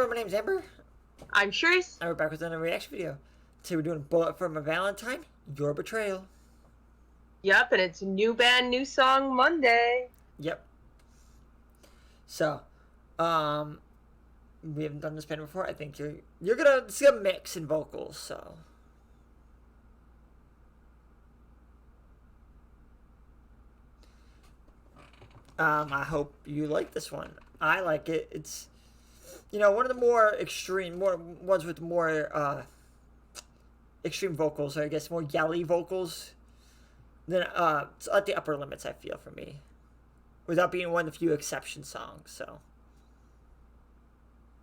everyone, my name's Amber. I'm Charisse. And we're back with another reaction video. Today we're doing a bullet from a Valentine, Your Betrayal. Yep, and it's new band, new song Monday. Yep. So, we haven't done this band before. I think you're gonna see a mix in vocals, so. I hope you like this one. I like it. It's, one of the more ones with more, extreme vocals, or I guess more yelly vocals. Then, it's at the upper limits, I feel, for me. Without being one of the few exception songs, so.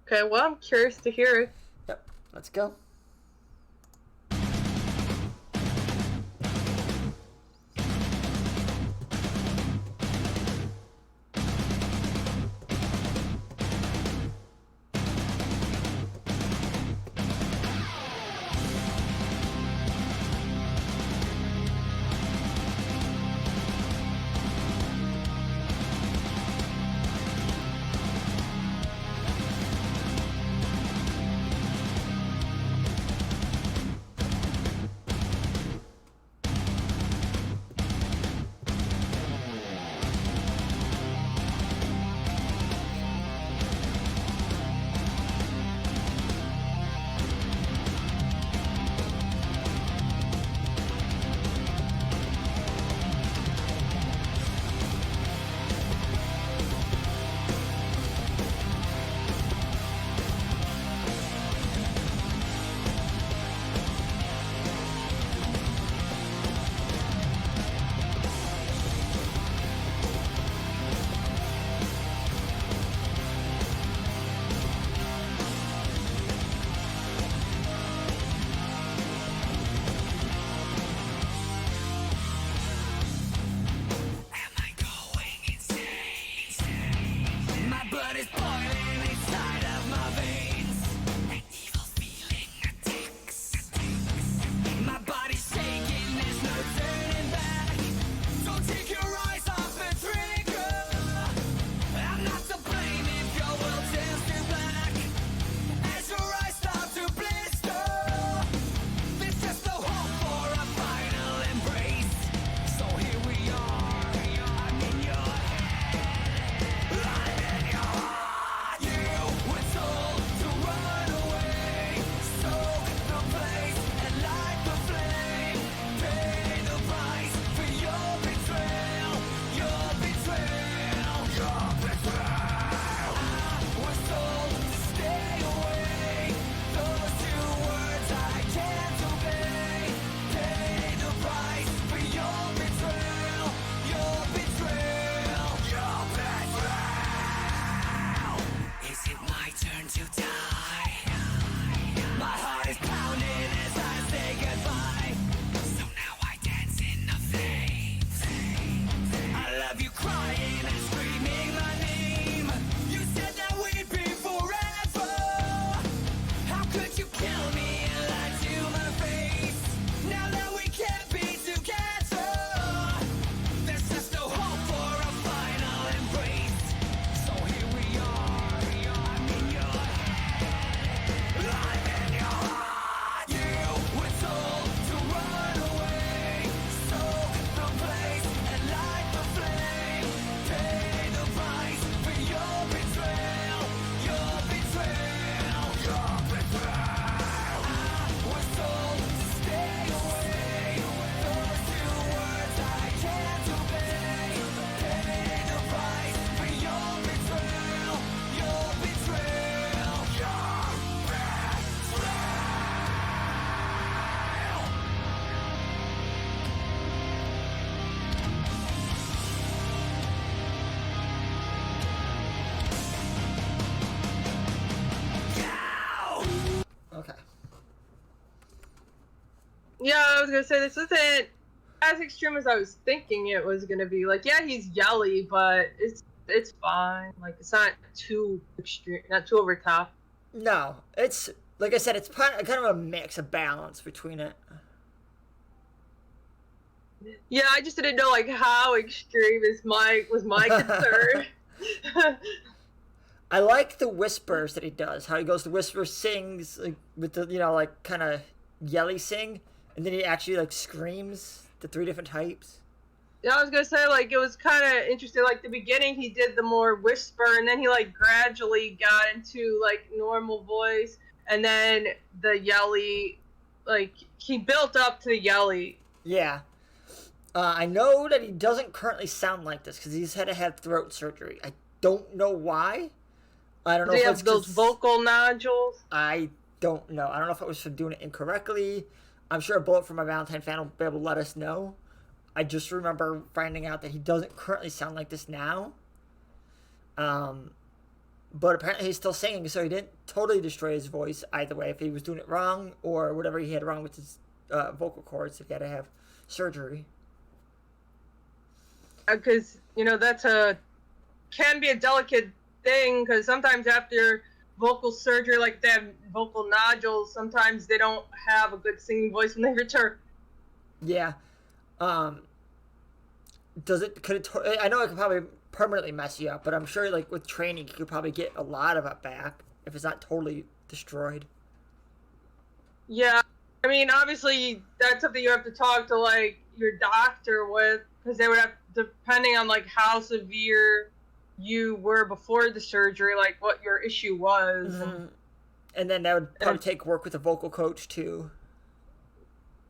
Okay, well, I'm curious to hear it. Yep, let's go. Okay. Yeah, I was gonna say this isn't as extreme as I was thinking it was gonna be. Like, yeah, he's yelly, but it's fine. Like, it's not too extreme, not too over top. No, it's, like I said, it's kind of a mix, a balance between it. Yeah, I just didn't know, like, how extreme was my concern. I like the whispers that he does. How he goes, the whisper sings like with the like kind of yelly sing, and then he actually like screams the three different types. Yeah, I was gonna say like it was kind of interesting. Like the beginning, he did the more whisper, and then he like gradually got into like normal voice, and then the yelly, like he built up to the yelly. Yeah. I know that he doesn't currently sound like this because he's had to have throat surgery. I don't know why. I don't know Does if he it's have those vocal nodules? I don't know. I don't know if it was from doing it incorrectly. I'm sure a bullet from my Valentine fan will be able to let us know. I just remember finding out that he doesn't currently sound like this now. But apparently he's still singing, so he didn't totally destroy his voice either way. If he was doing it wrong or whatever he had wrong with his vocal cords, if he had to have surgery. Because that's can be a delicate thing. Because sometimes after vocal surgery, like they have vocal nodules, sometimes they don't have a good singing voice when they return. Yeah. Could it? I know it could probably permanently mess you up, but I'm sure like with training, you could probably get a lot of it back if it's not totally destroyed. Yeah, I mean, obviously that's something you have to talk to like your doctor with, because they would have, depending on like how severe you were before the surgery, like what your issue was. Mm-hmm. And then that would probably take work with a vocal coach too.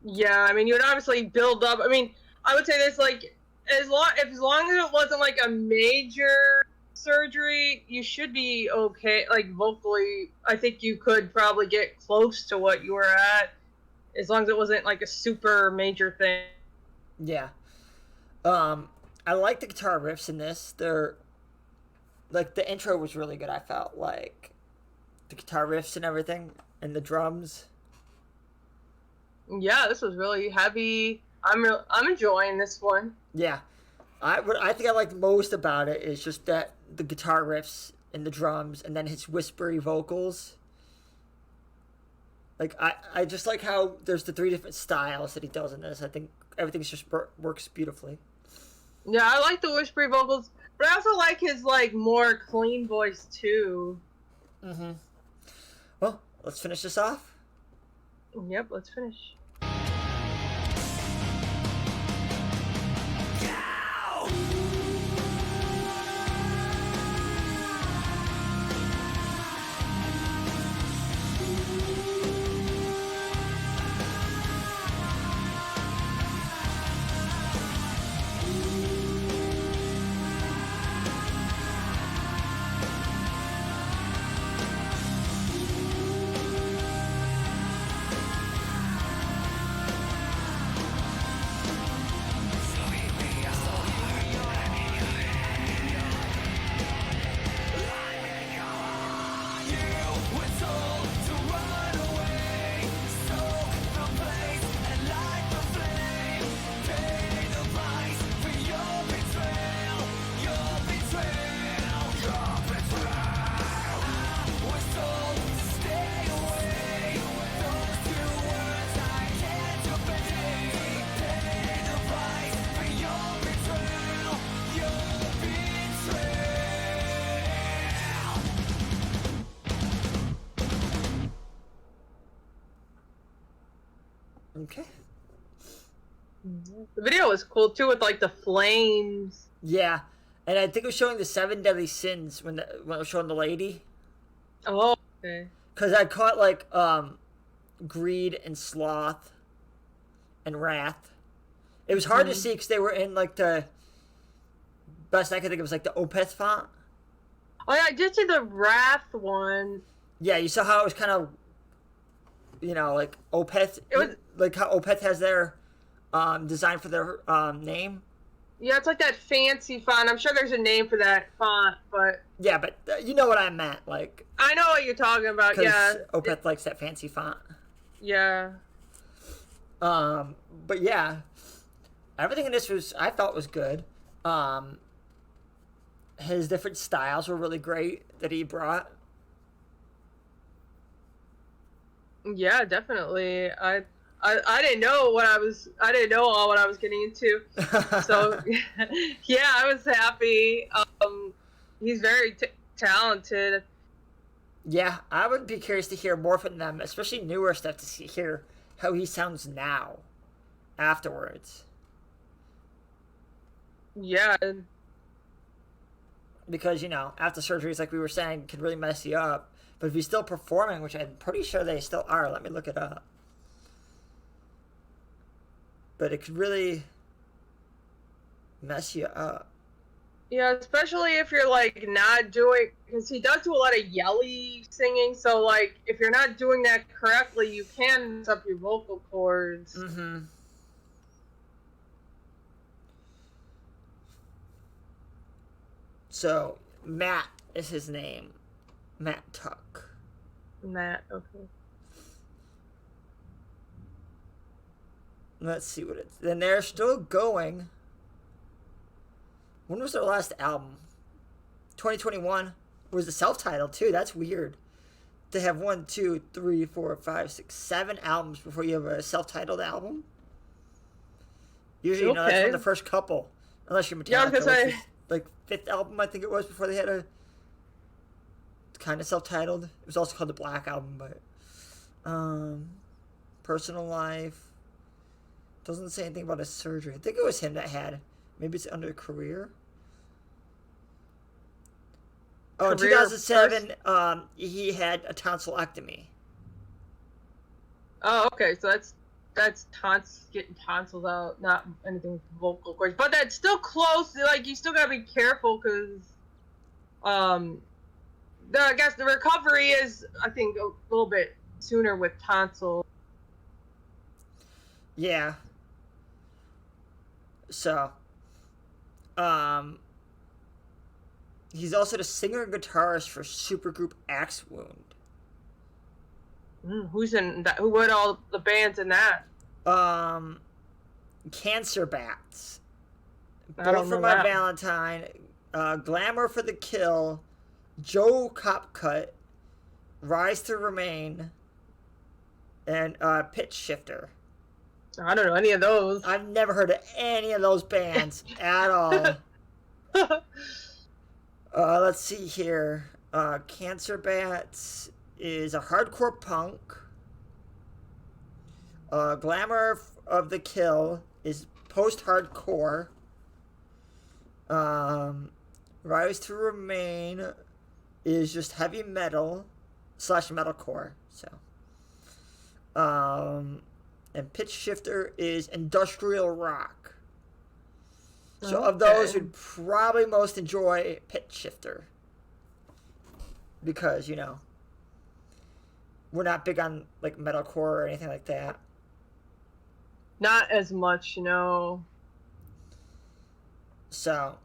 Yeah, I mean, you would obviously build up. I mean, I would say this like as long as it wasn't like a major surgery, you should be okay. Like vocally, I think you could probably get close to what you were at, as long as it wasn't like a super major thing. Yeah. I like the guitar riffs in this. They're like the intro was really good. I felt like the guitar riffs and everything, and the drums. Yeah, this was really heavy. I'm enjoying this one. Yeah, what I think I like most about it is just that the guitar riffs and the drums, and then his whispery vocals. Like I just like how there's the three different styles that he does in this. I think everything's just works beautifully. Yeah, I like the whispery vocals, but I also like his like more clean voice too. Mm-hmm. Well, let's finish this off. Yep, let's finish. Okay. The video was cool too, with like the flames. Yeah, and I think it was showing the 7 deadly sins when it was showing the lady. Oh, okay. Because I caught like greed and sloth and wrath. It was hard to see because they were in like the best I could think of was like the Opeth font. Oh yeah, I did see the wrath one. Yeah, you saw how it was kind of, like Opeth. It was like how Opeth has their design for their name. Yeah, it's like that fancy font. I'm sure there's a name for that font, but yeah, but you know what I meant, like. I know what you're talking about. Yeah, Opeth likes that fancy font. Yeah. But yeah, everything in this I thought was good. His different styles were really great that he brought. Yeah, definitely. I didn't know I didn't know all what I was getting into. So yeah, I was happy. He's very talented. Yeah, I would be curious to hear more from them, especially newer stuff, to hear how he sounds now, afterwards. Yeah. Because, after surgeries, like we were saying, can really mess you up. But if he's still performing, which I'm pretty sure they still are, let me look it up. But it could really mess you up. Yeah, especially if you're like not doing, because he does do a lot of yelly singing. So like, if you're not doing that correctly, you can mess up your vocal cords. Mm-hmm. So Matt is his name, Matt Tuck. Matt, okay. Let's see what it's. Then they're still going. When was their last album? 2021 was the self-titled too. That's weird. To have 1, 2, 3, 4, 5, 6, 7 albums before you have a self-titled album. Usually, that's from the first couple, unless you're Metallica. Yeah, I was gonna say, like 5th album, I think it was, before they had a kind of self-titled. It was also called the Black Album, but personal life doesn't say anything about his surgery. I think it was him that had. Maybe it's under career. Oh, in 2007, he had a tonsillectomy. Oh, okay. So that's getting tonsils out, not anything with vocal cords. But that's still close. Like, you still gotta be careful because, I guess the recovery is, I think, a little bit sooner with tonsil. Yeah. So, he's also the singer and guitarist for supergroup Axe Wound. Who's in that? Who were all the bands in that? Cancer Bats. Both for My Valentine. Glamour for the Kill. Joe Copcut. Rise to Remain. And Pitch Shifter. I don't know any of those. I've never heard of any of those bands at all. Let's see here. Cancer Bats is a hardcore punk. Glamour of the Kill is post-hardcore. Rise to Remain is just heavy metal / metalcore. So, and Pitch Shifter is industrial rock. So of those, you'd probably most enjoy Pitch Shifter. Because, we're not big on, like, metalcore or anything like that. Not as much, So,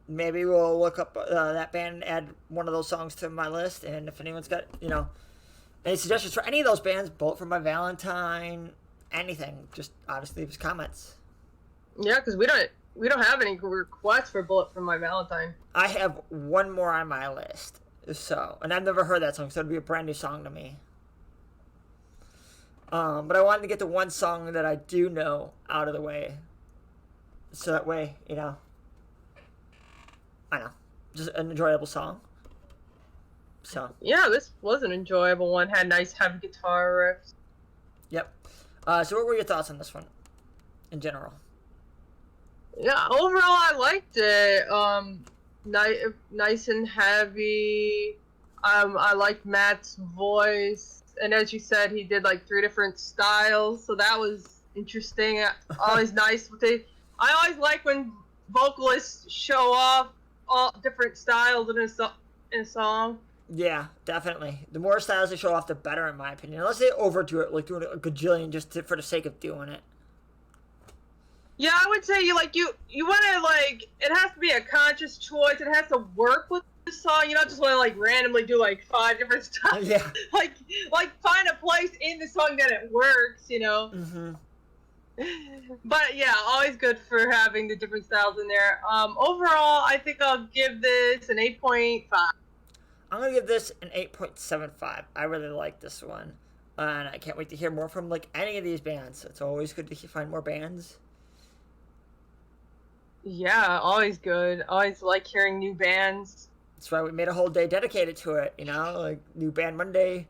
maybe we'll look up that band and add one of those songs to my list. And if anyone's got, any suggestions for any of those bands, Bullet for My Valentine, anything, just obviously leave us comments. Yeah, because we don't have any requests for Bullet for My Valentine. I have one more on my list. So, and I've never heard that song, so it'd be a brand new song to me. But I wanted to get the one song that I do know out of the way. So that way, just an enjoyable song. So. Yeah, this was an enjoyable one. Had nice heavy guitar riffs. Yep. So what were your thoughts on this one, in general? Yeah, overall I liked it. Nice and heavy. I liked Matt's voice, and as you said, he did like 3 different styles, so that was interesting. Always nice. I always like when vocalists show off all different styles in a song. Yeah, definitely. The more styles they show off, the better, in my opinion. Unless they overdo it, like doing a gajillion just for the sake of doing it. Yeah, I would say you want to, it has to be a conscious choice. It has to work with the song. You don't just want to randomly do 5 different styles. Yeah. like find a place in the song that it works, Mm-hmm. But yeah, always good for having the different styles in there. Overall, I think I'll give this an 8.5. I'm going to give this an 8.75. I really like this one. And I can't wait to hear more from any of these bands. It's always good to find more bands. Yeah, always good. Always like hearing new bands. That's why we made a whole day dedicated to it. Like New Band Monday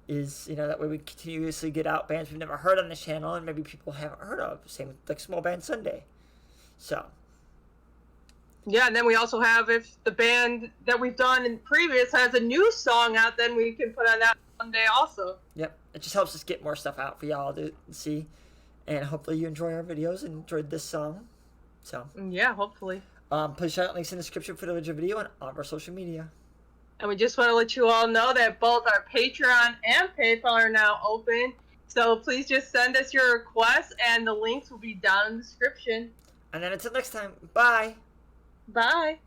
is that way we continuously get out bands we've never heard on the channel and maybe people haven't heard of. Same with like Small Band Sunday. So. Yeah, and then we also have, if the band that we've done in previous has a new song out, then we can put on that Sunday also. Yep, it just helps us get more stuff out for y'all to see, and hopefully you enjoy our videos and enjoyed this song. So yeah, hopefully. Please check out links in the description for the original video and all of our social media. And we just want to let you all know that both our Patreon and PayPal are now open. So please just send us your requests, and the links will be down in the description. And then until next time, bye. Bye.